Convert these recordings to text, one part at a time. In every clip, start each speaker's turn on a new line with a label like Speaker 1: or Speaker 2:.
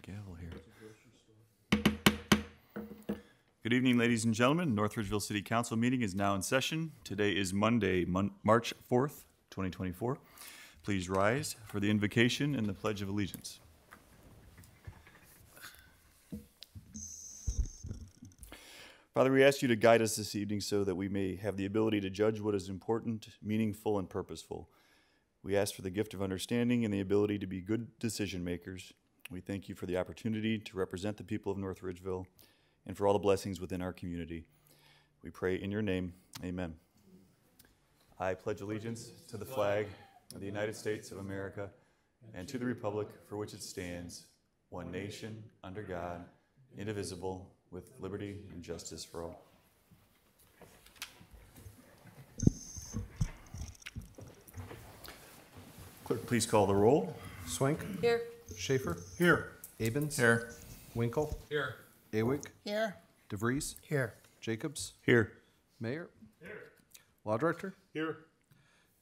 Speaker 1: Gavel here. Good evening, ladies and gentlemen. North Ridgeville City Council meeting is now in session. Today is Monday, March 4th, 2024. Please rise for the invocation and the Pledge of Allegiance. Father, we ask you to guide us this evening so that we may have the ability to judge what is important, meaningful, and purposeful. We ask for the gift of understanding and the ability to be good decision makers. We thank you for the opportunity to represent the people of North Ridgeville and for all the blessings within our community. We pray in your name, amen. I pledge allegiance to the flag of the United States of America and to the republic for which it stands, one nation, under God, indivisible, with liberty and justice for all. Clerk, please call the roll.
Speaker 2: Swank.
Speaker 3: Here.
Speaker 2: Schaefer.
Speaker 4: Here.
Speaker 2: Abens.
Speaker 4: Here.
Speaker 2: Winkle.
Speaker 4: Here.
Speaker 2: Awig.
Speaker 3: Here.
Speaker 2: DeVries?
Speaker 3: Here.
Speaker 2: Jacobs?
Speaker 1: Here.
Speaker 2: Mayor? Here. Law Director?
Speaker 1: Here.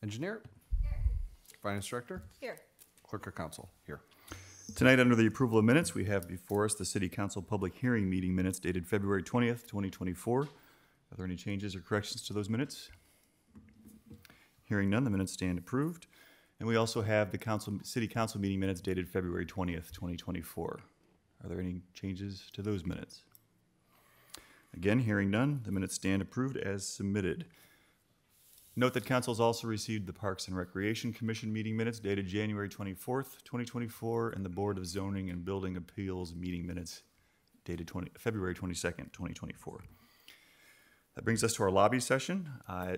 Speaker 2: Engineer? Here. Finance Director?
Speaker 4: Here.
Speaker 2: Clerk of Council? Here.
Speaker 1: Tonight, under the approval of minutes, we have before us the City Council public hearing meeting minutes dated February 20th, 2024. Are there any changes or corrections to those minutes? Hearing none, the minutes stand approved. And we also have the City Council meeting minutes dated February 20th, 2024. Are there any changes to those minutes? Again, hearing none, the minutes stand approved as submitted. Note that council has also received the Parks and Recreation Commission meeting minutes dated January 24th, 2024, and the Board of Zoning and Building Appeals meeting minutes dated February 22nd, 2024. That brings us to our lobby session.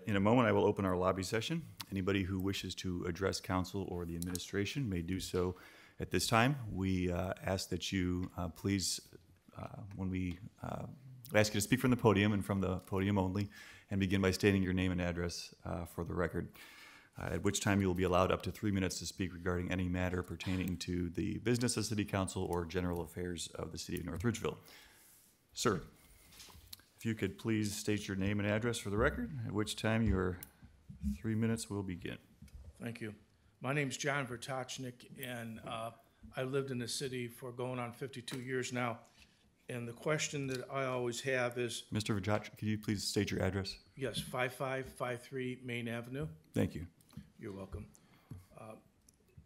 Speaker 1: In a moment, I will open our lobby session. Anybody who wishes to address council or the administration may do so at this time. We ask that you please, when we ask you to speak from the podium and from the podium only, and begin by stating your name and address for the record, at which time you will be allowed up to 3 minutes to speak regarding any matter pertaining to the business of City Council or general affairs of the City of North Ridgeville. Sir, if you could please state your name and address for the record, at which time your 3 minutes will begin.
Speaker 3: Thank you. My name's John Vertochnik, and I've lived in the city for going on 52 years now. And the question that I always have is...
Speaker 1: Mr. Vertochnik, could you please state your address?
Speaker 3: Yes, 5553 Main Avenue.
Speaker 1: Thank you.
Speaker 3: You're welcome.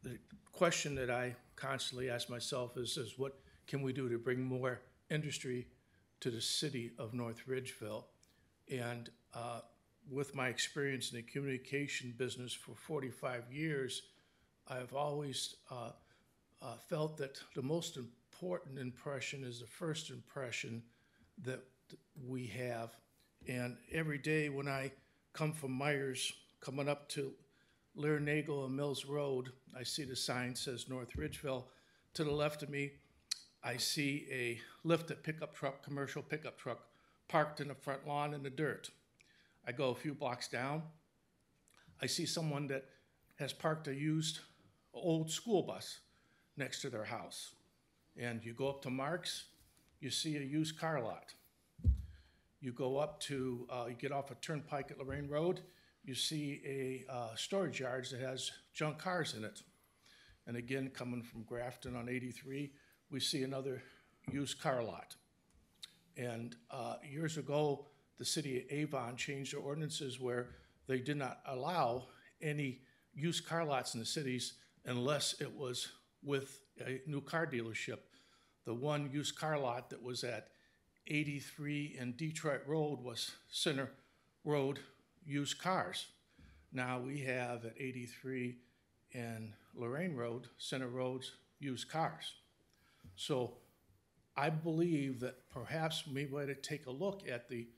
Speaker 3: The question that I constantly ask myself is what can we do to bring more industry to the city of North Ridgeville? And with my experience in the communication business for 45 years, I've always felt that the most important impression is the first impression that we have. And every day when I come from Myers, coming up to Lear-Nagel and Mills Road, I see the sign says North Ridgeville. To the left of me, I see a lifted pickup truck, commercial pickup truck, parked in the front lawn in the dirt. I go a few blocks down, I see someone that has parked a used old school bus next to their house. And you go up to Mark's, you see a used car lot. You go up to, you get off a turnpike at Lorraine Road, you see a storage yard that has junk cars in it. And again, coming from Grafton on 83, we see another used car lot. And years ago, the city of Avon changed their ordinances where they did not allow any used car lots in the cities unless it was with a new car dealership. The one used car lot that was at 83 and Detroit Road was Center Road used cars. Now we have at 83 and Lorraine Road, Center Road's used cars. So I believe that perhaps maybe we ought to take a look at the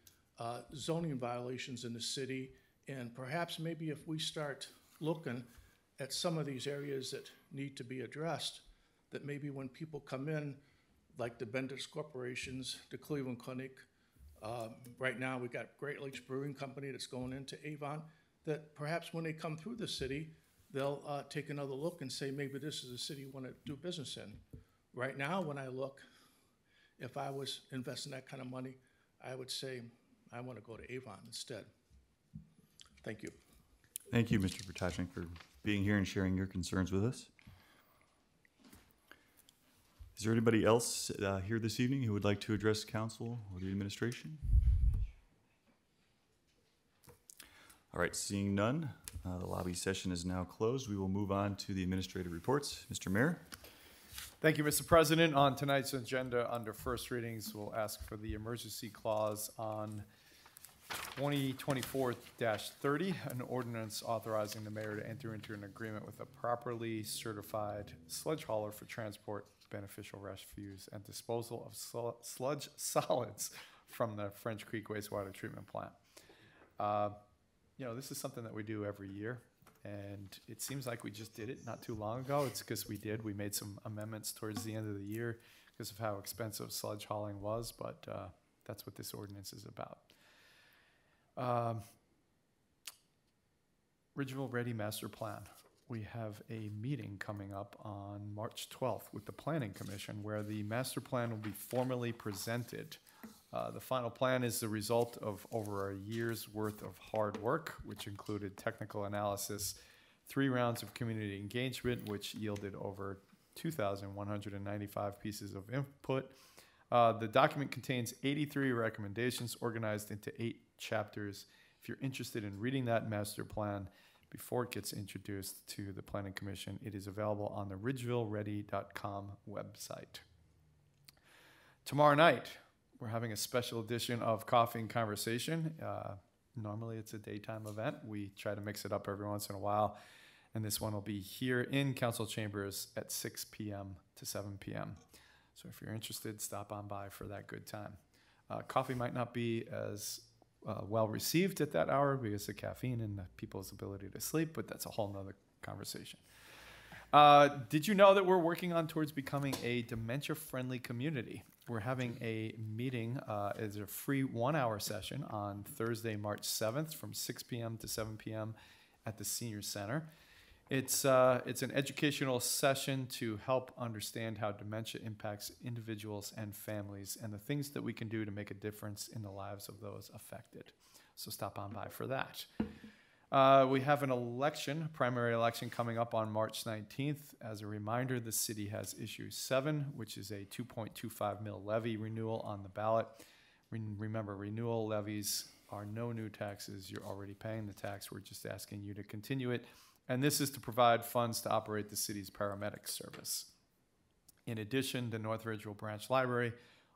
Speaker 3: zoning violations in the city, and perhaps maybe if we start looking at some of these areas that need to be addressed, that maybe when people come in, like the Bendix Corporations, the Cleveland Clinic, right now we got Great Lakes Brewing Company that's going into Avon, that perhaps when they come through the city, they'll take another look and say, maybe this is a city you want to do business in. Right now, when I look, if I was investing that kind of money, I would say, I want to go to Avon instead. Thank you.
Speaker 1: Thank you, Mr. Vertochnik, for being here and sharing your concerns with us. Is there anybody else here this evening who would like to address council or the administration? All right, seeing none, the lobby session is now closed. We will move on to the administrative reports. Mr. Mayor.
Speaker 5: Thank you, Mr. President. On tonight's agenda, under first readings, we'll ask for the emergency clause on 2024-30, an ordinance authorizing the mayor to enter into an agreement with a properly certified sludge hauler for transport, beneficial refuse, and disposal of sludge solids from the French Creek wastewater treatment plant. This is something that we do every year, and it seems like we just did it not too long ago. It's because we did. We made some amendments towards the end of the year because of how expensive sludge hauling was, but that's what this ordinance is about. Ridgeville Ready Master Plan. We have a meeting coming up on March 12th with the Planning Commission where the master plan will be formally presented The final plan is the result of over a year's worth of hard work, which included technical analysis, 3 rounds of community engagement, which yielded over 2,195 pieces of input. The document contains 83 recommendations organized into 8 chapters. If you're interested in reading that master plan before it gets introduced to the Planning Commission, it is available on the ridgevilleready.com website. Tomorrow night, we're having a special edition of Coffee and Conversation. Normally it's a daytime event. We try to mix it up every once in a while. And this one will be here in council chambers at 6 p.m. to 7 p.m. So if you're interested, stop on by for that good time. Coffee might not be as well received at that hour because of caffeine and the people's ability to sleep, but that's a whole nother conversation. Did you know that we're working on towards becoming a dementia-friendly community? We're having a meeting as a free 1-hour session on Thursday, March 7th from 6 p.m. to 7 p.m. at the Senior Center. It's an educational session to help understand how dementia impacts individuals and families and the things that we can do to make a difference in the lives of those affected. So stop on by for that. We have an election, primary election coming up on March 19th. As a reminder, the city has issue 7, which is a 2.25 mil levy renewal on the ballot. Remember, renewal levies are no new taxes. You're already paying the tax. We're just asking you to continue it. And this is to provide funds to operate the city's paramedic service. In addition, the North Ridgeville Branch Library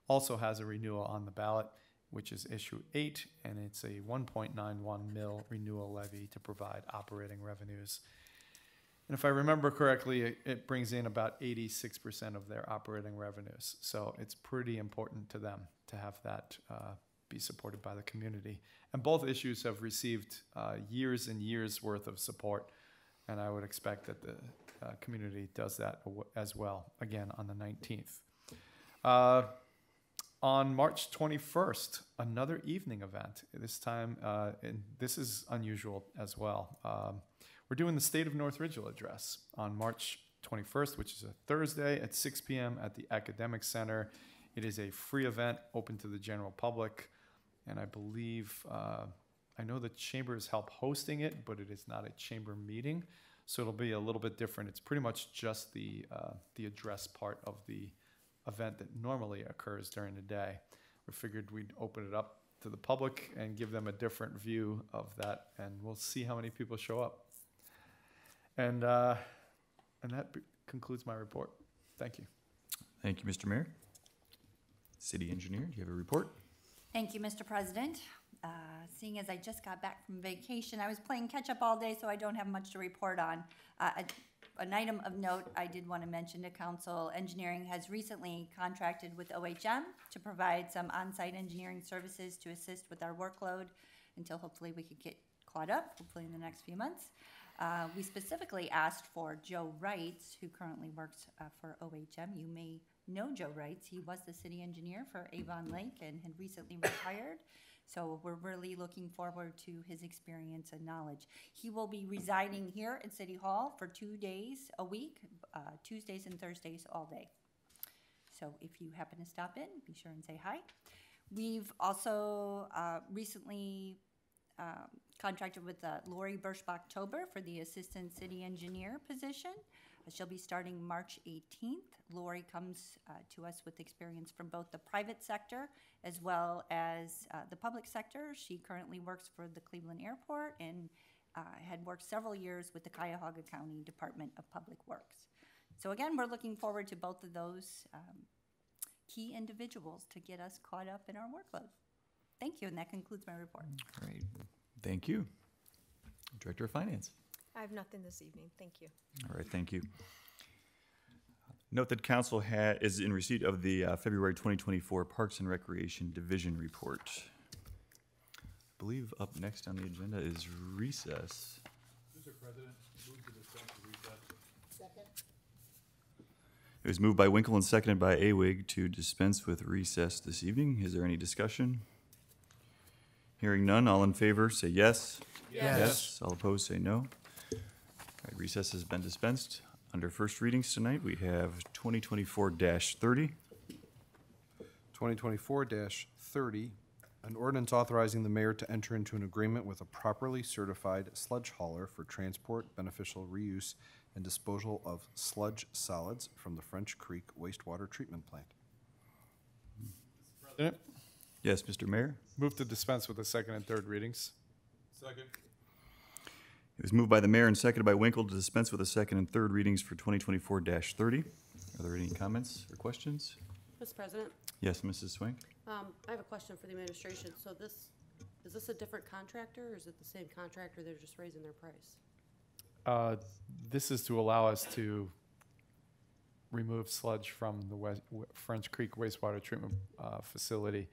Speaker 5: also has a renewal on the ballot, which is issue 8, and it's a 1.91 mil renewal levy to provide operating revenues. And if I remember correctly, it brings in about 86% of their operating revenues. So it's pretty important to them to have that be supported by the community. And both issues have received years and years worth of support. And I would expect that the community does that as well, again, on the 19th. On March 21st, another evening event. This time, and this is unusual as well. We're doing the State of North Ridgeville address on March 21st, which is a Thursday at 6 p.m. at the Academic Center. It is a free event open to the general public. And I believe... I know the chambers help hosting it, but it is not a chamber meeting, so it'll be a little bit different. It's pretty much just the address part of the event that normally occurs during the day. We figured we'd open it up to the public and give them a different view of that, and we'll see how many people show up. And that concludes my report. Thank you.
Speaker 1: Thank you, Mr. Mayor. City Engineer, do you have a report?
Speaker 4: Thank you, Mr. President. Seeing as I just got back from vacation, I was playing catch-up all day, so I don't have much to report on. An item of note I did want to mention to Council, Engineering has recently contracted with OHM to provide some on-site engineering services to assist with our workload until hopefully we could get caught up, hopefully in the next few months. We specifically asked for Joe Wrights, who currently works for OHM. You may know Joe Wrights. He was the city engineer for Avon Lake and had recently retired. So we're really looking forward to his experience and knowledge. He will be residing here at City Hall for 2 days a week, Tuesdays and Thursdays all day. So if you happen to stop in, be sure and say hi. We've also recently contracted with Lori Burschbach-Tober for the Assistant City Engineer position. She'll be starting March 18th. Lori comes to us with experience from both the private sector as well as the public sector. She currently works for the Cleveland Airport and had worked several years with the Cuyahoga County Department of Public Works. So again, we're looking forward to both of those key individuals to get us caught up in our workload. Thank you, and that concludes my report.
Speaker 1: Great. Thank you. Director of Finance.
Speaker 6: I have nothing this evening. Thank you.
Speaker 1: All right, thank you. Note that Council is in receipt of the February 2024 Parks and Recreation Division Report. I believe up next on the agenda is recess.
Speaker 7: Mr. President, move to dispense with recess.
Speaker 6: Second.
Speaker 1: It was moved by Winkle and seconded by Awig to dispense with recess this evening. Is there any discussion? Hearing none, all in favor say yes.
Speaker 6: Yes.
Speaker 1: All opposed say no. All right, recess has been dispensed. Under first readings tonight, we have 2024-30.
Speaker 2: 2024-30, an ordinance authorizing the mayor to enter into an agreement with a properly certified sludge hauler for transport, beneficial reuse, and disposal of sludge solids from the French Creek wastewater treatment plant.
Speaker 5: President,
Speaker 1: Yes, Mr. Mayor.
Speaker 5: move to dispense with the second and third readings.
Speaker 7: Second.
Speaker 1: It was moved by the mayor and seconded by Winkle to dispense with the second and third readings for 2024-30. Are there any comments or questions?
Speaker 8: Mr. President,
Speaker 1: Yes, Mrs. Swank.
Speaker 8: I have a question for the administration. So is this a different contractor, or is it the same contractor, they're just raising their price?
Speaker 5: This is to allow us to remove sludge from the French Creek wastewater treatment facility.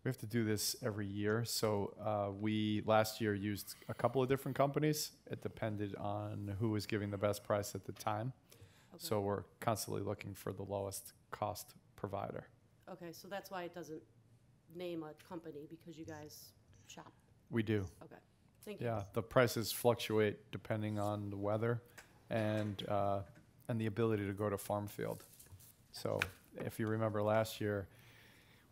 Speaker 5: We have to do this every year. So we last year used a couple of different companies. It depended on who was giving the best price at the time.
Speaker 8: Okay.
Speaker 5: So we're constantly looking for the lowest cost provider.
Speaker 8: Okay, so that's why it doesn't name a company, because you guys shop.
Speaker 5: We do.
Speaker 8: Okay, thank you.
Speaker 5: Yeah, the prices fluctuate depending on the weather and the ability to go to farm field. So if you remember last year,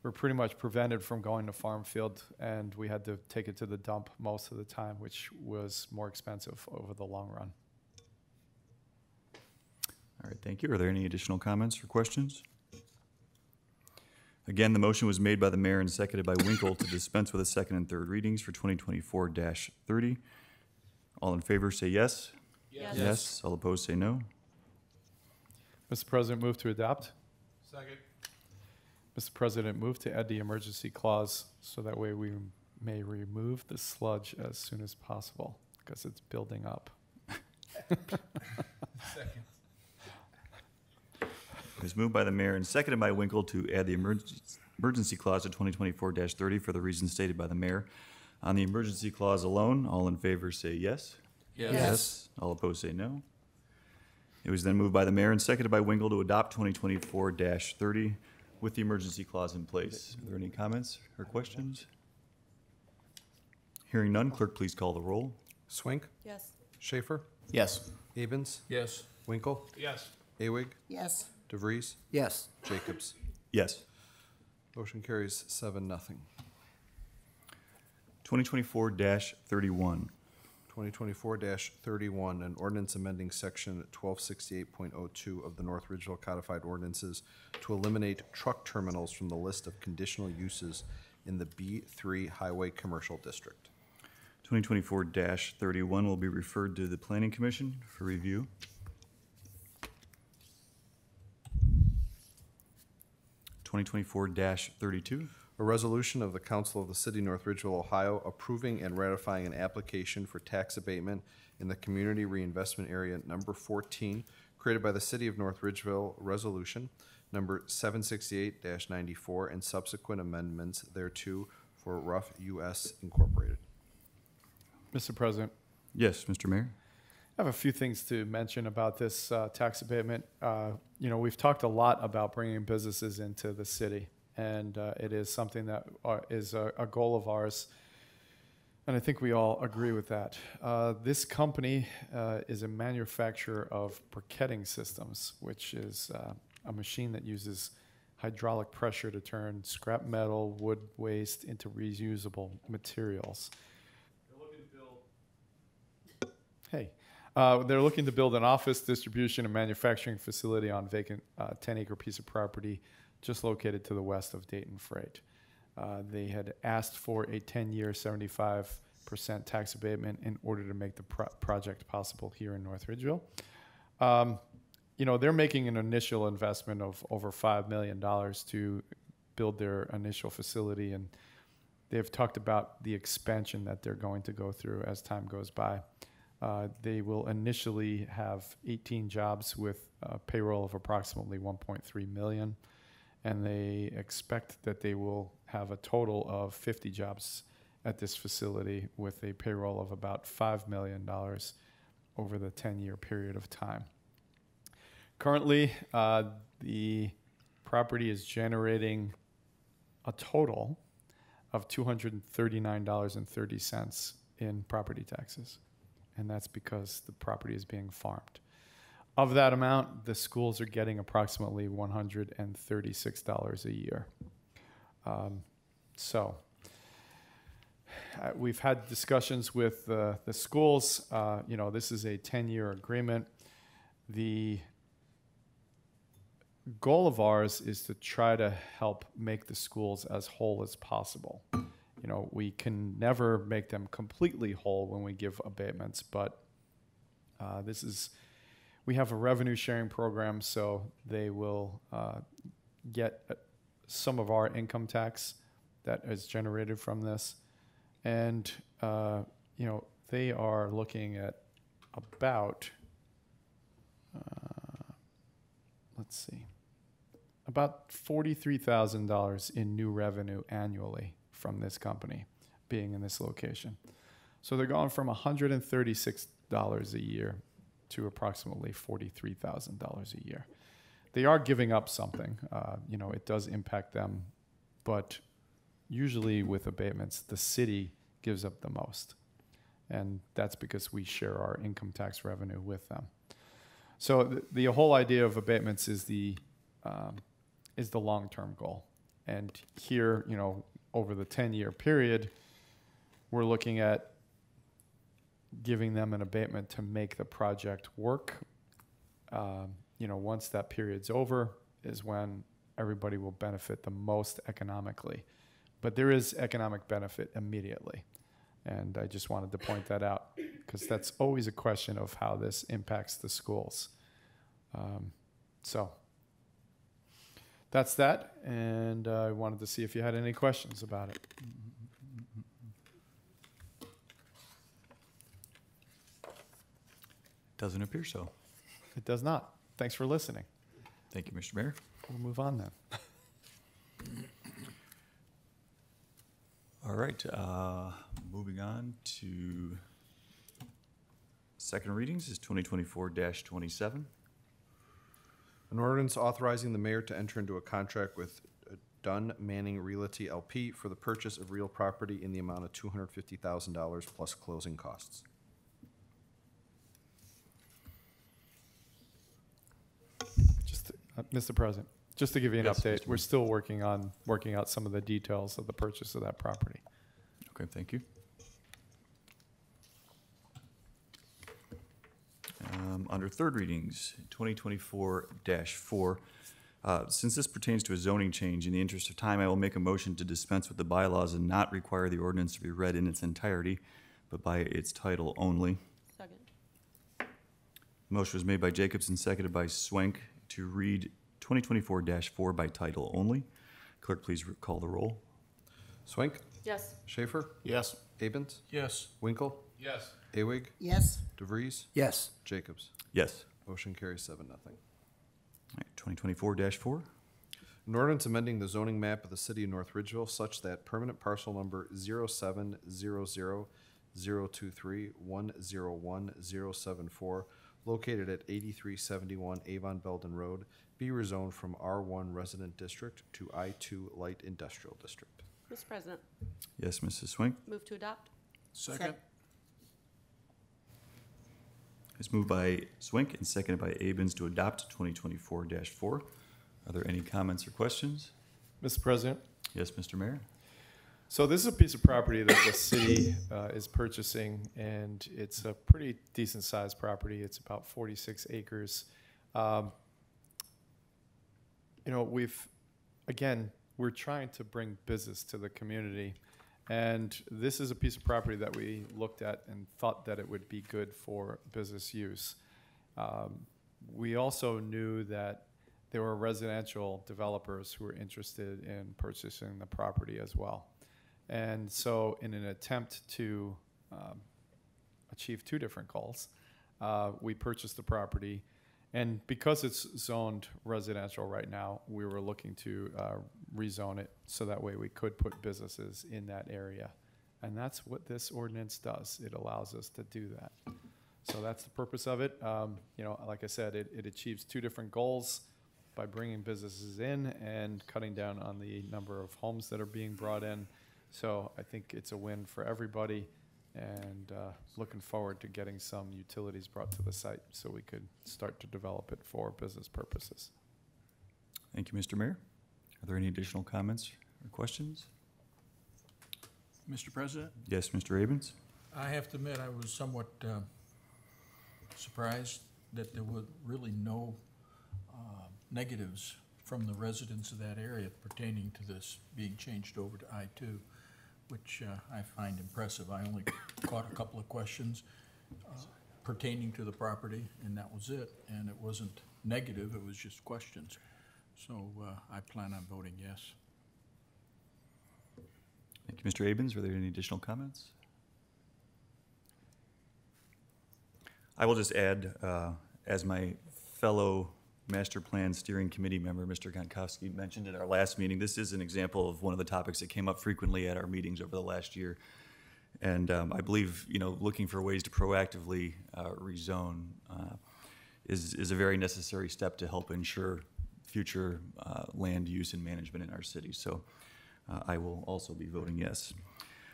Speaker 5: we're pretty much prevented from going to farm field, and we had to take it to the dump most of the time, which was more expensive over the long run.
Speaker 1: All right, thank you. Are there any additional comments or questions? Again, the motion was made by the mayor and seconded by Winkle to dispense with the second and third readings for 2024-30. All in favor say yes.
Speaker 8: Yes.
Speaker 1: Yes. All opposed say no.
Speaker 5: Mr. President, move to adopt.
Speaker 7: Second.
Speaker 5: Mr. President, move to add the emergency clause so that way we may remove the sludge as soon as possible because it's building up.
Speaker 7: Second.
Speaker 1: It was moved by the mayor and seconded by Winkle to add the emergency clause to 2024-30 for the reasons stated by the mayor. On the emergency clause alone, all in favor say yes.
Speaker 8: Yes.
Speaker 1: All opposed say no. It was then moved by the mayor and seconded by Winkle to adopt 2024-30 with the emergency clause in place. Are there any comments or questions? Hearing none, clerk, please call the roll.
Speaker 2: Swink,
Speaker 8: Yes.
Speaker 2: Schaefer,
Speaker 9: Yes.
Speaker 2: Abens,
Speaker 7: Yes.
Speaker 2: Winkle,
Speaker 7: Yes.
Speaker 2: Awig,
Speaker 6: Yes.
Speaker 2: DeVries,
Speaker 9: Yes.
Speaker 2: Jacobs.
Speaker 1: Yes.
Speaker 2: Motion carries 7-0.
Speaker 1: 2024-31.
Speaker 2: 2024-31, an ordinance amending section 1268.02 of the North Ridgeville Codified Ordinances to eliminate truck terminals from the list of conditional uses in the B3 Highway Commercial District.
Speaker 1: 2024-31 will be referred to the Planning Commission for review. (2024-32).
Speaker 2: A resolution of the Council of the City of North Ridgeville, Ohio, approving and ratifying an application for tax abatement in the Community Reinvestment Area Number 14, created by the City of North Ridgeville, Resolution Number 768-94, and subsequent amendments thereto for Rough US Incorporated.
Speaker 5: Mr. President,
Speaker 1: Yes, Mr. Mayor.
Speaker 5: I have a few things to mention about this tax abatement. We've talked a lot about bringing businesses into the city, and it is something that is a goal of ours, and I think we all agree with that. This company is a manufacturer of briquetting systems, which is a machine that uses hydraulic pressure to turn scrap metal, wood waste into reusable materials. They're looking to build an office, distribution, and manufacturing facility on vacant 10-acre piece of property just located to the west of Dayton Freight. They had asked for a 10-year, 75% tax abatement in order to make the project possible here in North Ridgeville. They're making an initial investment of over $5 million to build their initial facility, and they've talked about the expansion that they're going to go through as time goes by. They will initially have 18 jobs with a payroll of approximately $1.3 million, and they expect that they will have a total of 50 jobs at this facility with a payroll of about $5 million over the 10-year period of time. Currently, the property is generating a total of $239.30 in property taxes. And that's because the property is being farmed. Of that amount, the schools are getting approximately $136 a year. So we've had discussions with the schools. This is a 10-year agreement. The goal of ours is to try to help make the schools as whole as possible. We can never make them completely whole when we give abatements, but we have a revenue sharing program, so they will get some of our income tax that is generated from this. And, they are looking at about, about $43,000 in new revenue annually from this company being in this location. So they're going from $136 a year to approximately $43,000 a year. They are giving up something. It does impact them, but usually with abatements, the city gives up the most. And that's because we share our income tax revenue with them. So the whole idea of abatements is the long-term goal. And here, over the 10-year period, we're looking at giving them an abatement to make the project work. Once that period's over is when everybody will benefit the most economically. But there is economic benefit immediately. And I just wanted to point that out because that's always a question of how this impacts the schools. So that's that. And I wanted to see if you had any questions about it.
Speaker 1: Doesn't appear so.
Speaker 5: It does not. Thanks for listening.
Speaker 1: Thank you, Mr. Mayor.
Speaker 5: We'll move on then.
Speaker 1: All right, moving on to second readings is 2024-27.
Speaker 2: An ordinance authorizing the mayor to enter into a contract with Dunn Manning Realty LP for the purchase of real property in the amount of $250,000 plus closing costs.
Speaker 5: Mr. President, just to give you an
Speaker 1: Yes,
Speaker 5: update,
Speaker 1: Mr.
Speaker 5: we're still working out some of the details of the purchase of that property.
Speaker 1: Okay, thank you. Under third readings, 2024-4. Since this pertains to a zoning change, in the interest of time, I will make a motion to dispense with the bylaws and not require the ordinance to be read in its entirety, but by its title only.
Speaker 8: Second.
Speaker 1: Motion was made by Jacobs and seconded by Swank to read 2024-4 by title only. Clerk, please call the roll.
Speaker 2: Swank?
Speaker 8: Yes.
Speaker 2: Schaefer?
Speaker 7: Yes.
Speaker 2: Abens?
Speaker 7: Yes.
Speaker 2: Winkle?
Speaker 7: Yes.
Speaker 2: Awig?
Speaker 6: Yes.
Speaker 2: DeVries?
Speaker 6: Yes.
Speaker 2: Jacobs?
Speaker 1: Yes.
Speaker 2: Motion carries 7-0.
Speaker 1: All right, 2024-4.
Speaker 2: An ordinance amending the zoning map of the city of North Ridgeville such that permanent parcel number 0700-023-101-074, located at 8371 Avon Belden Road, be rezoned from R1 Resident District to I2 Light Industrial District.
Speaker 8: Mr. President,
Speaker 1: Yes, Mrs. Swink.
Speaker 8: move to adopt.
Speaker 7: Second.
Speaker 1: It's moved by Swink and seconded by Abens to adopt 2024-4. Are there any comments or questions?
Speaker 5: Mr. President,
Speaker 1: Yes, Mr. Mayor.
Speaker 5: so this is a piece of property that the city is purchasing, and it's a pretty decent-sized property. It's about 46 acres. We're trying to bring business to the community, and this is a piece of property that we looked at and thought that it would be good for business use. We also knew that there were residential developers who were interested in purchasing the property as well. And so in an attempt to achieve two different goals, we purchased the property. And because it's zoned residential right now, we were looking to rezone it so that way we could put businesses in that area. And that's what this ordinance does. It allows us to do that. So that's the purpose of it. Like I said, it achieves two different goals by bringing businesses in and cutting down on the number of homes that are being brought in. So I think it's a win for everybody, and looking forward to getting some utilities brought to the site so we could start to develop it for business purposes.
Speaker 1: Thank you, Mr. Mayor. Are there any additional comments Or questions?
Speaker 7: Mr. President,
Speaker 1: Yes, Mr. Abens?
Speaker 7: I have to admit, I was somewhat surprised that there were really no negatives from the residents of that area pertaining to this being changed over to I-2, which I find impressive. I only caught a couple of questions pertaining to the property, and that was it. And it wasn't negative, it was just questions. So I plan on voting yes.
Speaker 1: Thank you, Mr. Abens. Were there any additional comments? I will just add, as my fellow Master Plan Steering Committee member, Mr. Gonkowski, mentioned at our last meeting, this is an example of one of the topics that came up frequently at our meetings over the last year. And I believe, looking for ways to proactively rezone is a very necessary step to help ensure future land use and management in our city. So I will also be voting yes.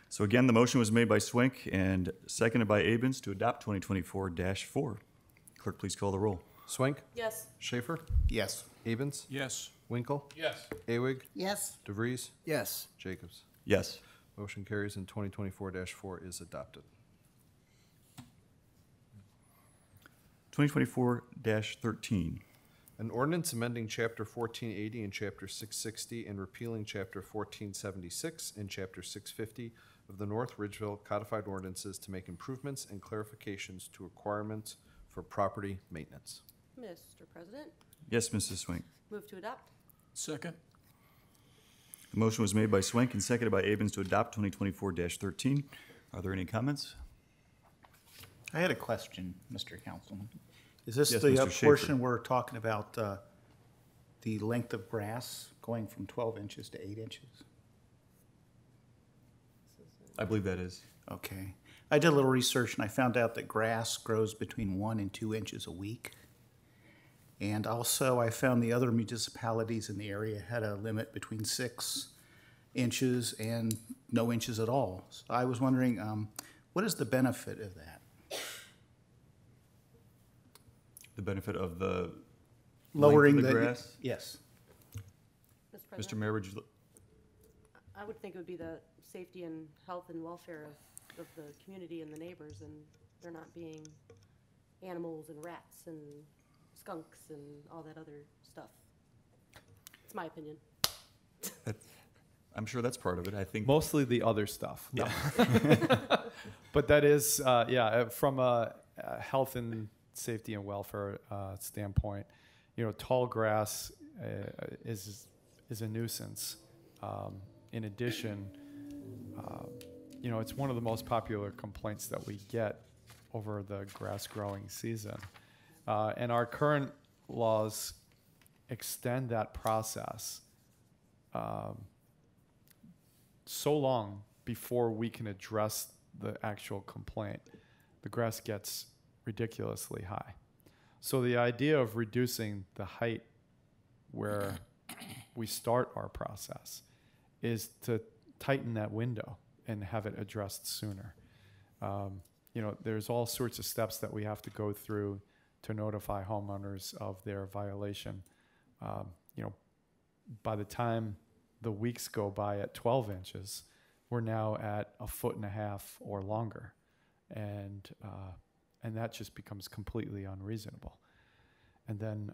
Speaker 1: So again, the motion was made by Swank and seconded by Abens to adopt 2024-4. Clerk, please call the roll.
Speaker 2: Swank,
Speaker 8: Yes.
Speaker 2: Schaefer,
Speaker 9: Yes.
Speaker 2: Abens,
Speaker 7: Yes.
Speaker 2: Winkle,
Speaker 7: Yes.
Speaker 2: Awig,
Speaker 9: Yes.
Speaker 2: DeVries,
Speaker 9: Yes.
Speaker 2: Jacobs.
Speaker 1: Yes.
Speaker 2: Motion carries and 2024-4 is adopted.
Speaker 1: 2024-13.
Speaker 2: An ordinance amending Chapter 1480 and Chapter 660 and repealing Chapter 1476 and Chapter 650 of the North Ridgeville Codified Ordinances to make improvements and clarifications to requirements for property maintenance.
Speaker 8: Mr. President,
Speaker 1: Yes, Mrs. Swank.
Speaker 8: move to adopt.
Speaker 7: Second?
Speaker 1: The motion was made by Swank and seconded by Abens to adopt 2024-13. Are there any comments?
Speaker 9: I had a question, Mr. Councilman. Is this
Speaker 1: Yes,
Speaker 9: the
Speaker 1: Mr. Schaefer.
Speaker 9: portion we're talking about, the length of grass going from 12 inches to 8 inches?
Speaker 1: I believe that is.
Speaker 9: Okay. I did a little research and I found out that grass grows between 1 and 2 inches a week. And also I found the other municipalities in the area had a limit between 6 inches and no inches at all. So I was wondering, what is the benefit of that?
Speaker 1: The benefit of the
Speaker 9: Lowering
Speaker 1: length of
Speaker 9: the
Speaker 1: the grass?
Speaker 9: Yes.
Speaker 8: Mr.
Speaker 1: Mr.
Speaker 8: President,
Speaker 1: Mayor, would you,
Speaker 8: I would think it would be the safety and health and welfare of the community and the neighbors, and there not being animals and rats and skunks and all that other stuff. It's my opinion.
Speaker 1: I'm sure that's part of it. I think.
Speaker 5: Mostly the other stuff. No. But that is, from a health and safety and welfare standpoint, tall grass is a nuisance. In addition, it's one of the most popular complaints that we get over the grass growing season. And our current laws extend that process so long before we can address the actual complaint. The grass gets ridiculously high. So the idea of reducing the height where we start our process is to tighten that window and have it addressed sooner. There's all sorts of steps that we have to go through to notify homeowners of their violation. By the time the weeks go by at 12 inches, we're now at 1.5 feet or longer. And that just becomes completely unreasonable. And then,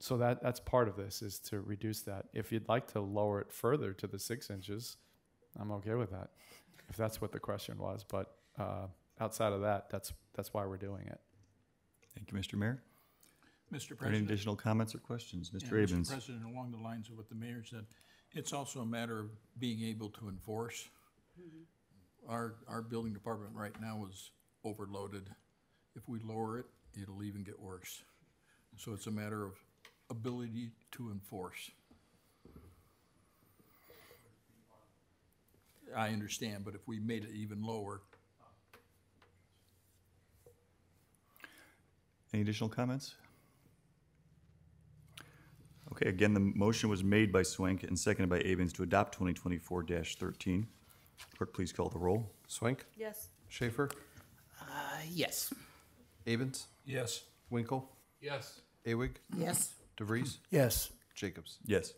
Speaker 5: so that's part of this, is to reduce that. If you'd like to lower it further to the 6 inches, I'm okay with that, if that's what the question was. But outside of that, that's why we're doing it.
Speaker 1: Thank you, Mr. Mayor.
Speaker 7: Mr.
Speaker 1: Are there any
Speaker 7: President?
Speaker 1: additional comments or questions? Mr.
Speaker 7: Yeah,
Speaker 1: Abens.
Speaker 7: Mr. President, along the lines of what the mayor said, it's also a matter of being able to enforce. Our building department right now is overloaded. If we lower it, it'll even get worse. So it's a matter of ability to enforce. I understand, but if we made it even lower,
Speaker 1: Any additional comments? Okay, again, the motion was made by Swank and seconded by Abens to adopt 2024-13. Clerk, please call the roll.
Speaker 2: Swank,
Speaker 8: Yes.
Speaker 2: Schaefer,
Speaker 9: Yes.
Speaker 2: Abens,
Speaker 7: yes.
Speaker 2: Winkle,
Speaker 7: Yes.
Speaker 2: Awig,
Speaker 9: Yes.
Speaker 2: DeVries,
Speaker 9: Yes.
Speaker 2: Jacobs.
Speaker 1: Yes.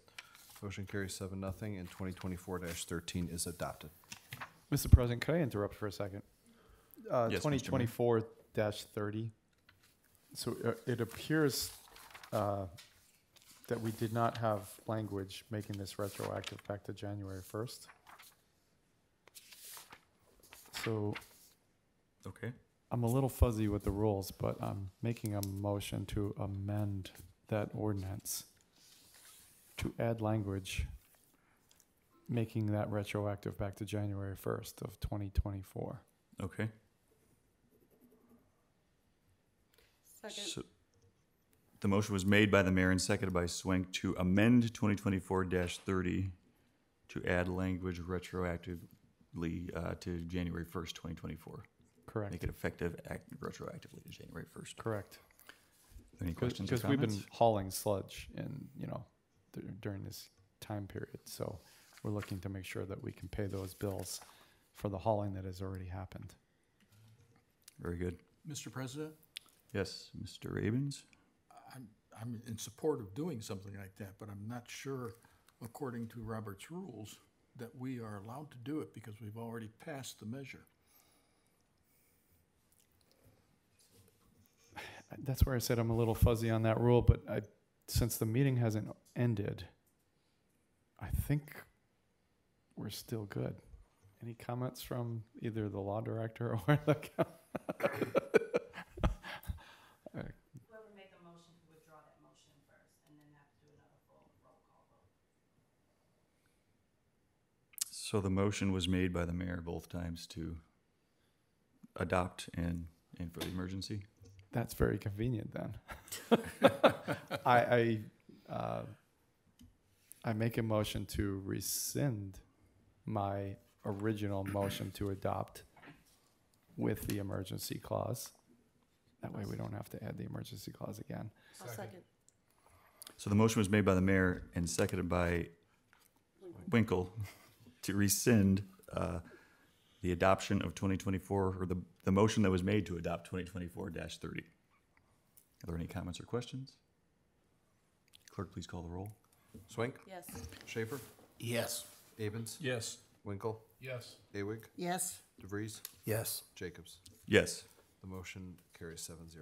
Speaker 2: Motion carries 7-0, and 2024-13 is adopted.
Speaker 5: Mr. President, could I interrupt for a second?
Speaker 1: Yes, Mr. Mayor.
Speaker 5: 2024-30. So it appears that we did not have language making this retroactive back to January 1st. So
Speaker 1: Okay.
Speaker 5: I'm a little fuzzy with the rules, but I'm making a motion to amend that ordinance to add language making that retroactive back to January 1st of 2024.
Speaker 1: Okay.
Speaker 8: Second.
Speaker 1: So the motion was made by the mayor and seconded by Swank to amend 2024-30 to add language retroactively to January 1st, 2024.
Speaker 5: Correct.
Speaker 1: Make it effective retroactively to January 1st.
Speaker 5: Correct.
Speaker 1: Any questions or
Speaker 5: Because we've
Speaker 1: comments?
Speaker 5: been hauling sludge in, during this time period. So we're looking to make sure that we can pay those bills for the hauling that has already happened.
Speaker 1: Very good.
Speaker 7: Mr. President,
Speaker 1: Yes, Mr. Abens?
Speaker 7: I'm in support of doing something like that, but I'm not sure, according to Robert's rules, that we are allowed to do it because we've already passed the measure.
Speaker 5: That's where I said I'm a little fuzzy on that rule, but since the meeting hasn't ended, I think we're still good. Any comments from either the law director or the
Speaker 4: Whoever made the motion to withdraw that motion first, and then have to do another full roll call vote.
Speaker 1: So the motion was made by the mayor both times to adopt and for the emergency?
Speaker 5: That's very convenient then. I make a motion to rescind my original motion to adopt with the emergency clause. That way we don't have to add the emergency clause again.
Speaker 8: I'll second.
Speaker 1: So the motion was made by the mayor and seconded by Winkle to rescind the adoption of 2024, or the motion that was made to adopt 2024-30. Are there any comments or questions? Clerk, please call the roll.
Speaker 2: Swank?
Speaker 8: Yes.
Speaker 2: Schaefer?
Speaker 9: Yes.
Speaker 2: Abens?
Speaker 7: Yes.
Speaker 2: Winkle?
Speaker 3: Yes.
Speaker 2: Awig?
Speaker 6: Yes.
Speaker 2: DeVries?
Speaker 9: Yes.
Speaker 2: Jacobs?
Speaker 1: Yes.
Speaker 2: The motion carries 7-0.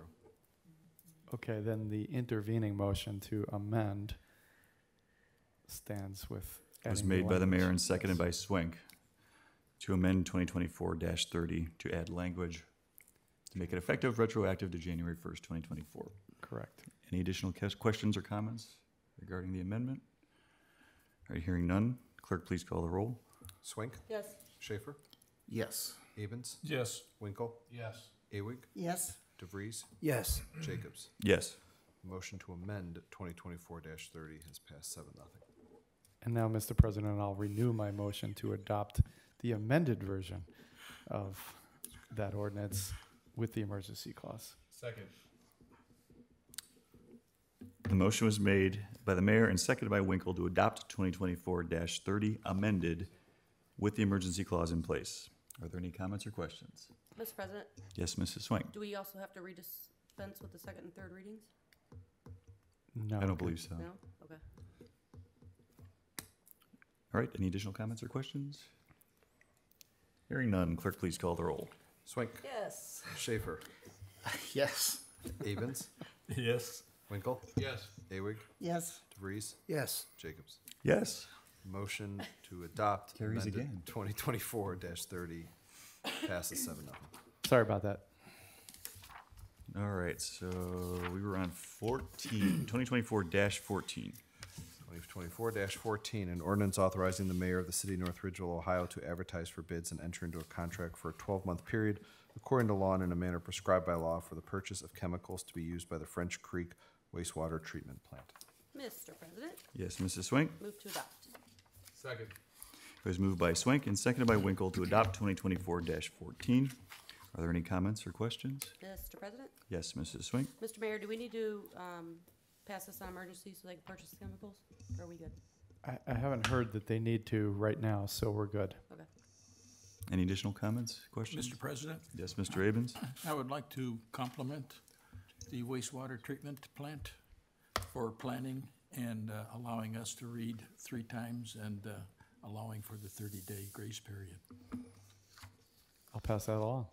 Speaker 5: Okay, then the intervening motion to amend stands with
Speaker 1: It was
Speaker 5: adding
Speaker 1: made by the mayor
Speaker 5: language.
Speaker 1: and seconded by Swank to amend 2024-30 to add language to make it effective retroactive to January 1st, 2024.
Speaker 5: Correct.
Speaker 1: Any additional questions or comments regarding the amendment? All right, hearing none, clerk, please call the roll.
Speaker 2: Swank?
Speaker 8: Yes.
Speaker 2: Schaefer?
Speaker 9: Yes.
Speaker 2: Abens?
Speaker 7: Yes.
Speaker 2: Winkle?
Speaker 3: Yes.
Speaker 2: Awig?
Speaker 6: Yes.
Speaker 2: DeVries?
Speaker 9: Yes.
Speaker 2: Jacobs?
Speaker 1: Yes.
Speaker 2: Motion to amend 2024-30 has passed 7-0.
Speaker 5: And now, Mr. President, I'll renew my motion to adopt the amended version of that ordinance with the emergency clause.
Speaker 3: Second.
Speaker 1: The motion was made by the mayor and seconded by Winkle to adopt 2024-30 amended with the emergency clause in place. Are there any comments or questions?
Speaker 8: Mr. President,
Speaker 1: Yes, Mrs. Swank.
Speaker 8: do we also have to dispense with the second and third readings?
Speaker 5: No.
Speaker 1: I don't believe so.
Speaker 8: No? Okay.
Speaker 1: All right, any additional comments or questions? Hearing none, clerk, please call the roll.
Speaker 2: Swank?
Speaker 8: Yes.
Speaker 2: Schaefer?
Speaker 9: Yes.
Speaker 2: Abens?
Speaker 7: Yes.
Speaker 2: Winkle?
Speaker 3: Yes.
Speaker 2: Awig?
Speaker 6: Yes.
Speaker 2: DeVries?
Speaker 9: Yes.
Speaker 2: Jacobs?
Speaker 1: Yes.
Speaker 2: Motion to adopt
Speaker 1: Carries
Speaker 2: amended
Speaker 1: again.
Speaker 2: 2024-30 passes 7-0.
Speaker 5: Sorry about that.
Speaker 1: All right, so we were on 2024-14.
Speaker 2: 2024-14, an ordinance authorizing the mayor of the city of North Ridgeville, Ohio to advertise for bids and enter into a contract for a 12-month period according to law and in a manner prescribed by law for the purchase of chemicals to be used by the French Creek wastewater treatment plant.
Speaker 8: Mr. President,
Speaker 1: Yes, Mrs. Swank.
Speaker 8: move to adopt.
Speaker 3: Second.
Speaker 1: It was moved by Swank and seconded by Winkle to adopt 2024-14. Are there any comments or questions?
Speaker 8: Mr. President,
Speaker 1: Yes, Mrs. Swank.
Speaker 8: Mr. Mayor, do we need to pass this on emergency so they can purchase the chemicals? Or are we good?
Speaker 5: I haven't heard that they need to right now, so we're good.
Speaker 8: Okay.
Speaker 1: Any additional comments, questions?
Speaker 7: Mr. President,
Speaker 1: Yes, Mr. Abens.
Speaker 7: I would like to compliment the wastewater treatment plant for planning and allowing us to read 3 times and allowing for the 30-day grace period.
Speaker 5: I'll pass that along.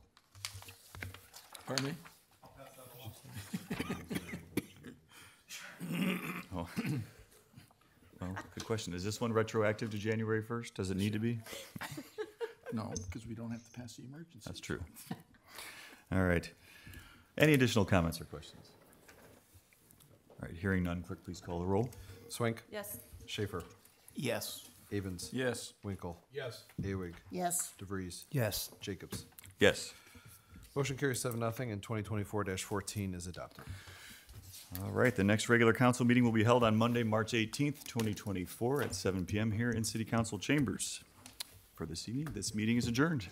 Speaker 7: Pardon me?
Speaker 1: Oh. Well, good question. Is this one retroactive to January 1st? Does it need to be?
Speaker 7: No, because we don't have to pass the emergency.
Speaker 1: That's true. All right. Any additional comments or questions? All right, hearing none, clerk, please call the roll.
Speaker 2: Swink.
Speaker 8: Yes.
Speaker 2: Schaefer.
Speaker 9: Yes.
Speaker 2: Avens.
Speaker 7: Yes.
Speaker 2: Winkle.
Speaker 5: Yes.
Speaker 2: Awig.
Speaker 6: Yes.
Speaker 2: DeVries.
Speaker 9: Yes.
Speaker 2: Jacobs.
Speaker 1: Yes.
Speaker 2: Motion carries 7-0, and 2024-14 is adopted.
Speaker 1: All right, the next regular council meeting will be held on Monday, March 18th, 2024 at 7 p.m. here in City Council chambers. For this evening, this meeting is adjourned.